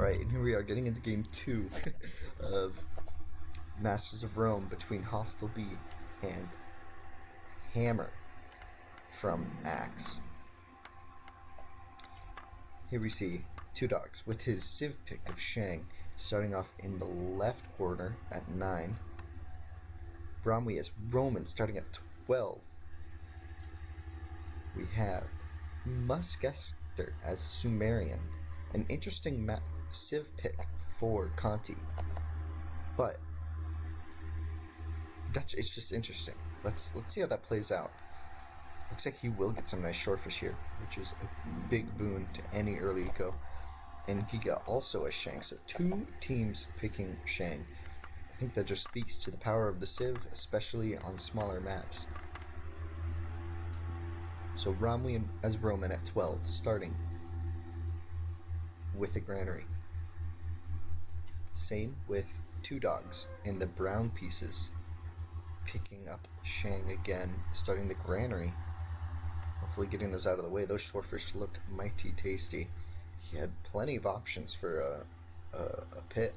Alright, and here we are getting into game 2 of Masters of Rome between Hostile B and Hammer from Axe. Here we see TwoDogs with his Civ pick of Shang starting off in the left corner at 9. Rommui as Roman starting at 12. We have Muskester as Sumerian. An interesting Civ pick for Conti, but it's just interesting. Let's see how that plays out. Looks like he will get some nice shorefish here, which is a big boon to any early eco. And Giga also as Shang, so two teams picking Shang. I think that just speaks to the power of the Civ, especially on smaller maps. So Rommui as Roman at 12, starting with the granary. Same with TwoDogs in the brown pieces, picking up Shang again, starting the granary. Hopefully getting those out of the way. Those shorefish look mighty tasty. He had plenty of options for a pit.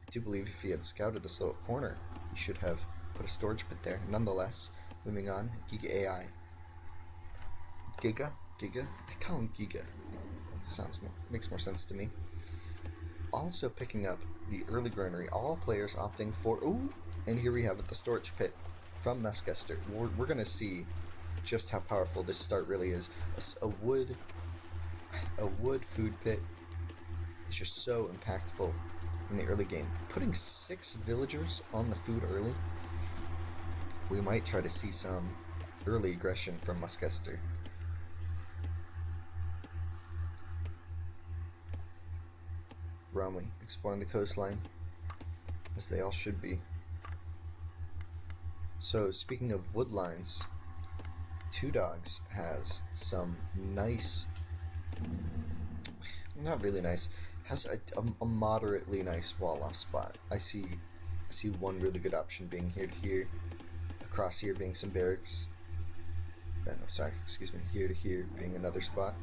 I do believe if he had scouted this little corner, he should have put a storage pit there. Nonetheless, moving on, Giga Ai. Giga? I call him Giga. Makes more sense to me. Also picking up the early granary, all players opting for and here we have it, the storage pit from Muskester. We're gonna see just how powerful this start really is. A wood food pit is just so impactful in the early game. Putting 6 villagers on the food early, we might try to see some early aggression from Muskester. Rommui exploring the coastline, as they all should be. So speaking of wood lines, TwoDogs has some nice, not really nice, has a moderately nice wall off spot. I see one really good option being here to here, across here being some barracks. Here to here being another spot.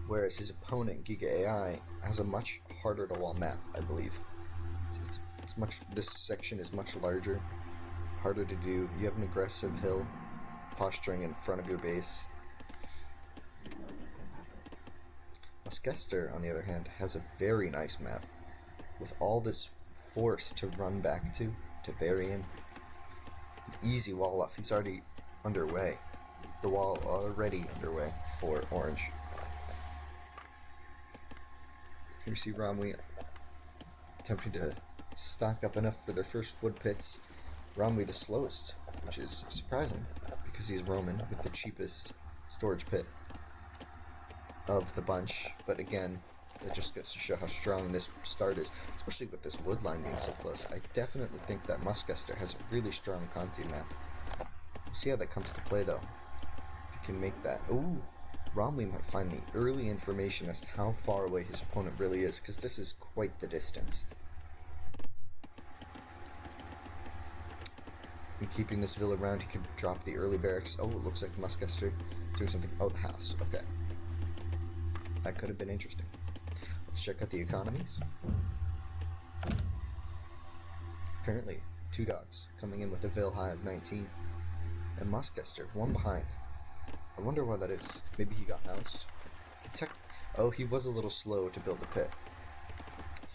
Whereas his opponent, Giga Ai, has a much harder to wall map, I believe. This section is much larger, harder to do. You have an aggressive hill posturing in front of your base. Muskester, on the other hand, has a very nice map with all this force to run back to bury in. An easy wall off. He's already underway. The wall already underway for orange. Here we see Rommui attempting to stock up enough for their first wood pits. Rommui the slowest, which is surprising because he's Roman with the cheapest storage pit of the bunch. But again, that just goes to show how strong this start is, especially with this wood line being so close. I definitely think that Muskester has a really strong Conti map. We'll see how that comes to play though. If he can make that. Ooh! Rommui might find the early information as to how far away his opponent really is, because this is quite the distance. And keeping this villa around, he could drop the early barracks. Oh, it looks like Muskester doing something. Oh, the house. Okay. That could have been interesting. Let's check out the economies. Apparently, TwoDogs coming in with a Ville high of 19. And Muskester, one behind. I wonder why that is. Maybe he got housed. Oh, he was a little slow to build the pit.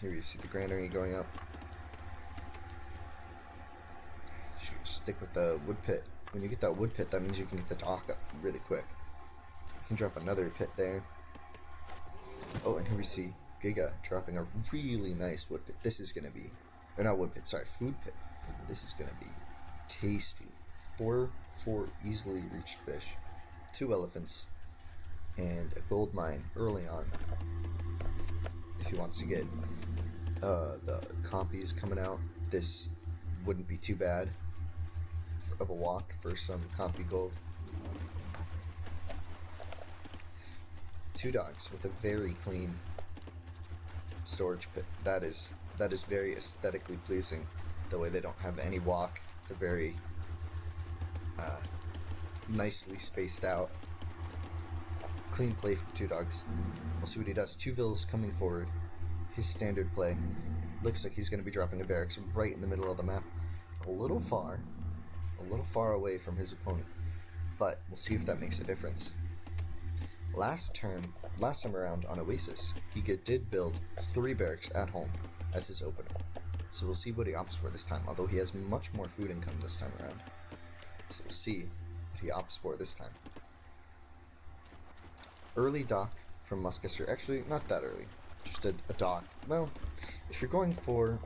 Here you see the granary going up. Stick with the wood pit. When you get that wood pit, that means you can get the dock up really quick. You can drop another pit there. Oh, and here we see Giga dropping a really nice wood pit. This is gonna be, or not wood pit, sorry, food pit. This is gonna be tasty. 4 easily reached fish. 2 elephants, and a gold mine early on if he wants to get the compies coming out. This wouldn't be too bad of a walk for some compy gold. TwoDogs with a very clean storage pit. That is very aesthetically pleasing, the way they don't have any walk. They're very nicely spaced out. clean play from Two Dogs. We'll see what he does. Two vills coming forward. His standard play. Looks like he's going to be dropping a barracks right in the middle of the map. A little far away from his opponent. But we'll see if that makes a difference. Last time around on Oasis, Giga did build 3 barracks at home as his opener. So we'll see what he opts for this time, although he has much more food income this time around. So we'll see what he opts for this time. Early dock from Muskester. Actually, not that early. Just a dock. Well, if you're going for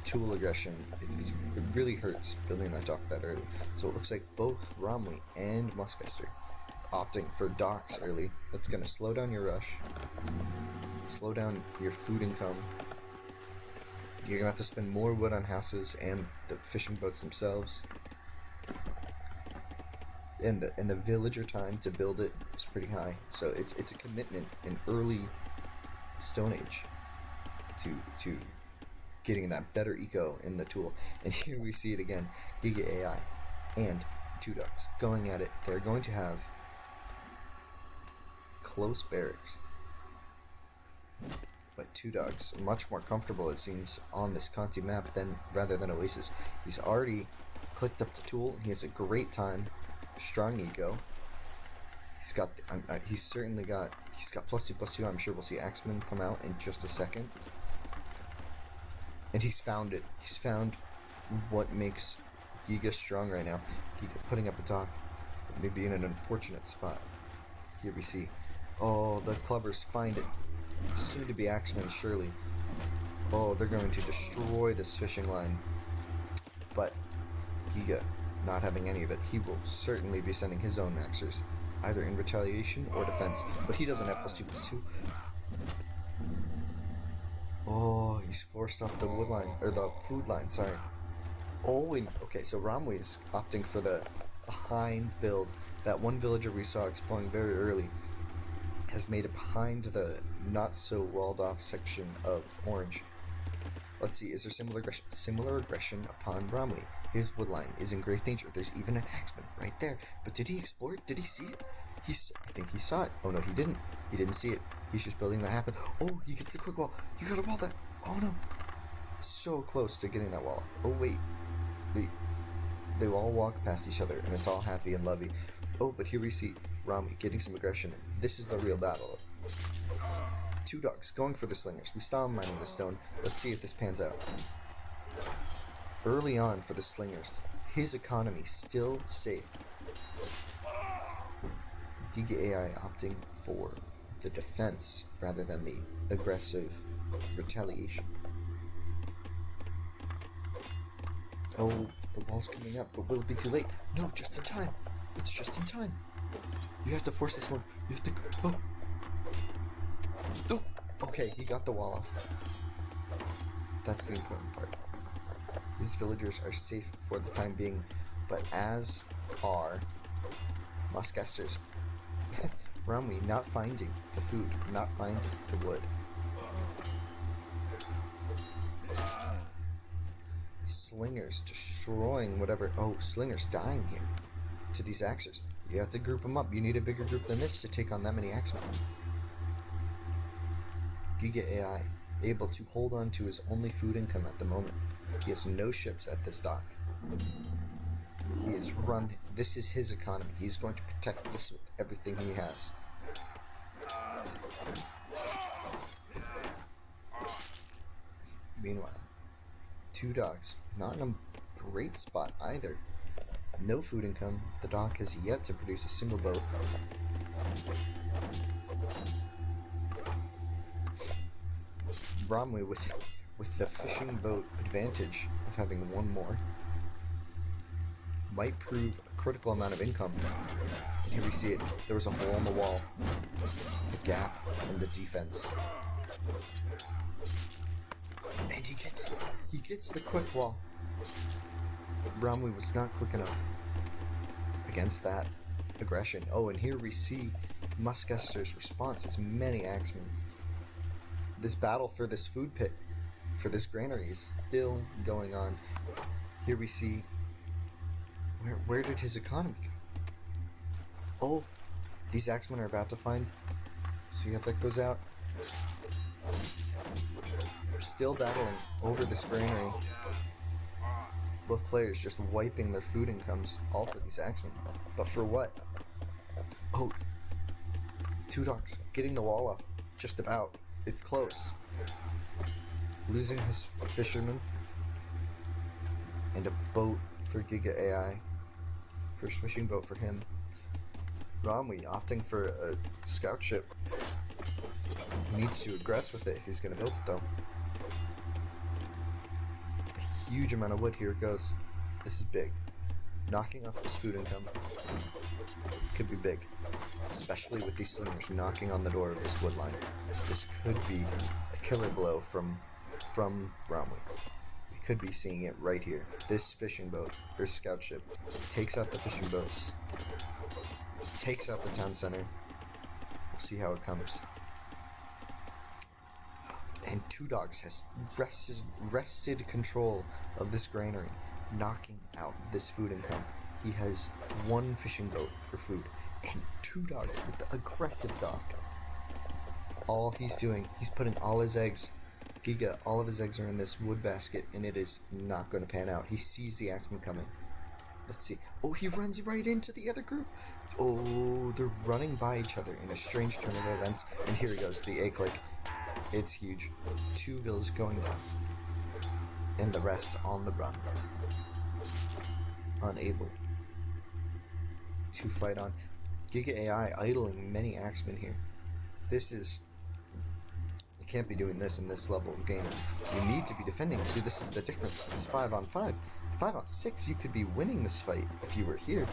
tool aggression, it really hurts building that dock that early. So it looks like both Rommui and Muskester opting for docks early. That's going to slow down your rush, slow down your food income. You're going to have to spend more wood on houses and the fishing boats themselves. And the villager time to build it is pretty high. So it's a commitment in early Stone Age to getting that better eco in the tool. And here we see it again. Giga Ai and Two Dogs going at it. They're going to have close barracks. But Two Dogs much more comfortable, it seems, on this Conti map rather than Oasis. He's already clicked up the tool. He has a great time. Strong eco. He's got he's got +2/+2. I'm sure we'll see Axeman come out in just a second. And he's found it. He's found what makes Giga strong right now. Giga putting up a dock, maybe in an unfortunate spot. Here we see. Oh, the clubbers find it. Soon to be Axeman, surely. Oh, they're going to destroy this fishing line. But Giga, not having any of it, he will certainly be sending his own maxers, either in retaliation or defense. But he doesn't have +2/+2. Oh, he's forced off the wood line, or the food line, sorry. Oh, okay, so Rommui is opting for the behind build. That one villager we saw exploring very early has made it behind the not so walled off section of orange. Let's see, is there similar aggression upon Rommui? His wood line is in grave danger. There's even an axeman right there. But did he explore it? Did he see it? I think he saw it. Oh no, he didn't. He didn't see it. He's just building that happen. Oh, he gets the quick wall. You gotta wall that. Oh no. So close to getting that wall off. Oh wait. They all walk past each other and it's all happy and lovey. Oh, but here we see Rommui getting some aggression. This is the real battle. Two Dogs going for the slingers. We saw him mining the stone. Let's see if this pans out. Early on for the slingers, his economy still safe. Giga Ai opting for the defense rather than the aggressive retaliation. Oh, the wall's coming up, but will it be too late? No, just in time. It's just in time. You have to force this one. You have to. Oh. Oh. Okay, he got the wall off. That's the important part. These villagers are safe for the time being, but as are Muskesters. Rommui not finding the food, not finding the wood. Slingers destroying whatever. Oh, Slingers dying here to these axers. You have to group them up. You need a bigger group than this to take on that many axemen. Giga Ai able to hold on to his only food income at the moment. He has no ships at this dock. He is run. This is his economy. He's going to protect this with everything he has. Meanwhile, Two Dogs not in a great spot either. No food income. The dock has yet to produce a single boat. Rommui with the fishing boat advantage of having one more might prove a critical amount of income. And here we see it. There was a hole in the wall. The gap in the defense. And he gets the quick wall. Rommui was not quick enough against that aggression. Oh, and here we see Muskester's response as many axemen. This battle for this food pit, for this granary, is still going on. Here we see where did his economy go? Oh, These axemen are about to find. See how that goes out? They're still battling over this granary. Both players just wiping their food incomes, all for these axemen. But for what? Oh, TwoDogs getting the wall up. Just about. It's close. Losing his fisherman. And a boat for Giga Ai. First fishing boat for him. Rommui opting for a scout ship. He needs to aggress with it if he's going to build it, though. A huge amount of wood. Here it goes. This is big. Knocking off this food income could be big, especially with these slingers knocking on the door of this wood line. This could be a killer blow from Rommui. We could be seeing it right here. This fishing boat, or scout ship, takes out the fishing boats, takes out the town center. We'll see how it comes. And TwoDogs has wrested control of this granary, knocking out this food income. He has one fishing boat for food, and TwoDogs with the aggressive dock. All he's doing, he's putting all his eggs, Giga, all of his eggs are in this wood basket, and it is not going to pan out. He sees the axeman coming. Let's see. Oh, he runs right into the other group. Oh, they're running by each other in a strange turn of events, and here he goes, the A-click. It's huge. 2 villas going down, and the rest on the run. Unable to fight on. Giga Ai idling many axemen here. This is... You can't be doing this in this level of game. You need to be defending. See, this is the difference. It's 5 on 5. 5 on 6, you could be winning this fight if you were here.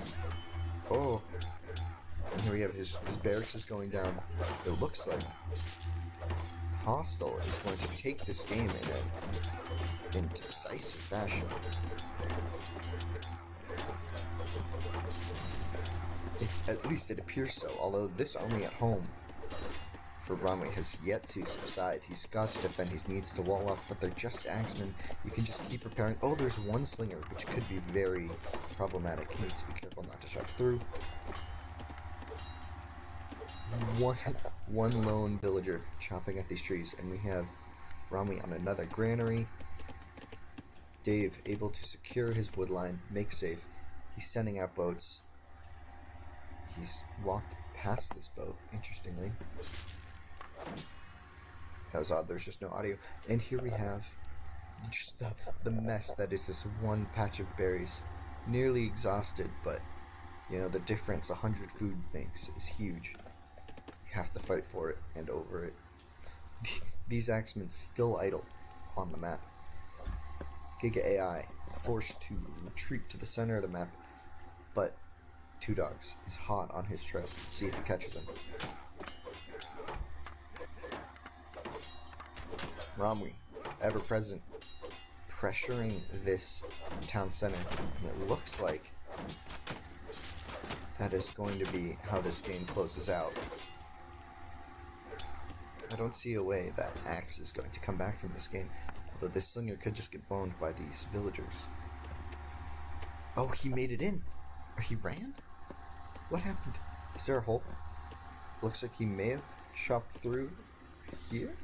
Oh. And here we have his barracks is going down. It looks like Hostile is going to take this game in decisive fashion. At least it appears so, although this army at home for Rommui has yet to subside. He's got to defend, he needs to wall up, but they're just axemen. You can just keep repairing. Oh, there's one slinger, which could be very problematic. He needs to be careful not to chop through. One lone villager chopping at these trees, and we have Rommui on another granary. Dave able to secure his wood line, make safe. He's sending out boats. He's walked past this boat, interestingly. That was odd, there's just no audio. And here we have just the mess that is this one patch of berries. Nearly exhausted, but, you know, the difference 100 food makes is huge. You have to fight for it and over it. These axemen still idle on the map. Giga Ai forced to retreat to the center of the map, but TwoDogs is hot on his trail. Let's see if he catches him. Rommui, ever present, pressuring this town center, and it looks like that is going to be how this game closes out. I don't see a way that Axe is going to come back from this game, although this slinger could just get boned by these villagers. Oh, he made it in! Or he ran? What happened? Is there a hole? Looks like he may have chopped through here?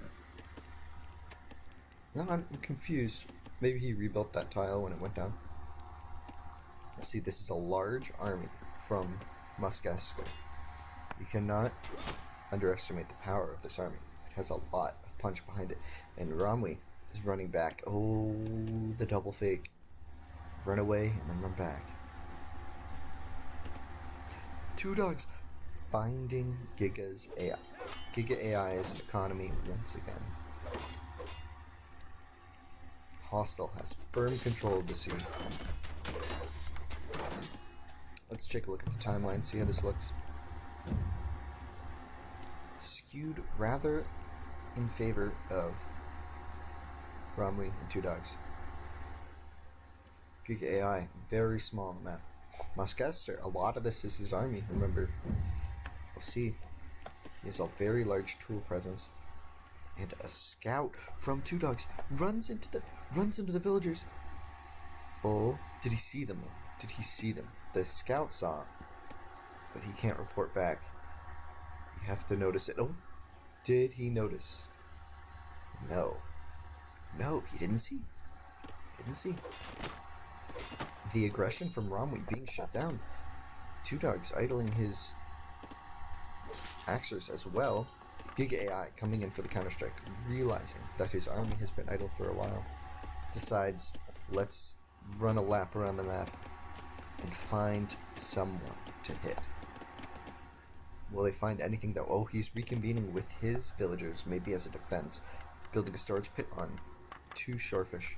No, I'm confused. Maybe he rebuilt that tile when it went down. Let's see, this is a large army from Muskester. You cannot underestimate the power of this army. It has a lot of punch behind it. And Rommui is running back. Oh, the double fake. Run away and then run back. TwoDogs finding Giga's AI. Giga Ai's economy once again. Hostile has firm control of the sea. Let's take a look at the timeline, see how this looks. Skewed rather in favor of Rommui and TwoDogs. Giga Ai, very small on the map. Muskester, a lot of this is his army, remember. We'll see. He has a very large tool presence. And a scout from TwoDogs runs into the villagers. Oh, did he see them? Did he see them? The scout saw, but he can't report back. You have to notice it. Oh, did he notice? No. No, he didn't see. Didn't see. The aggression from Rommui being shut down. Two Dogs idling his Axers as well. Giga Ai coming in for the counter-strike, realizing that his army has been idle for a while, decides, let's run a lap around the map and find someone to hit. Will they find anything though? Oh, he's reconvening with his villagers, maybe as a defense, building a storage pit on 2 shorefish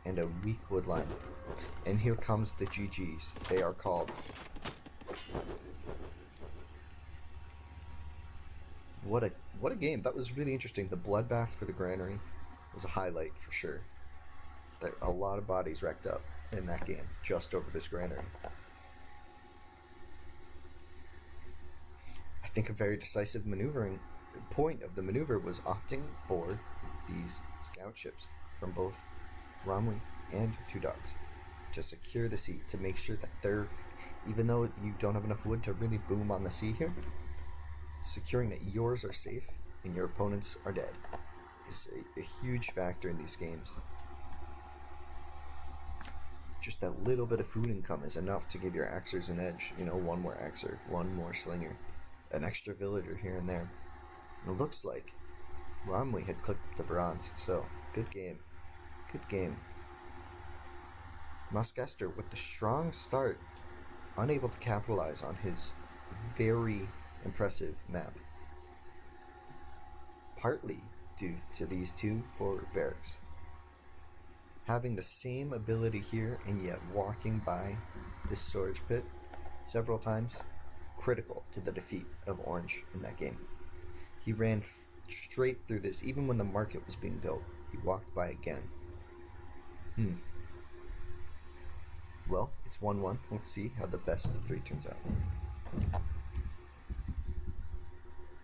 and a weak wood line. And here comes the GGs. They are called. What a game. That was really interesting. The bloodbath for the granary was a highlight for sure. There a lot of bodies wrecked up in that game just over this granary. I think a very decisive maneuvering point of the maneuver was opting for these scout ships from both Rommui and Two Dogs to secure the sea, to make sure that they're, even though you don't have enough wood to really boom on the sea here, securing that yours are safe and your opponents are dead is a huge factor in these games. Just that little bit of food income is enough to give your axers an edge. You know, one more axer, one more slinger, an extra villager here and there. And it looks like Rommui had clicked up the bronze, so good game. Good game. Muskester with the strong start, unable to capitalize on his very impressive map. Partly due to these 2 forward barracks. Having the same ability here and yet walking by this storage pit several times, critical to the defeat of Orange in that game. He ran straight through this, even when the market was being built. He walked by again. Well, it's 1-1. Let's see how the best of 3 turns out.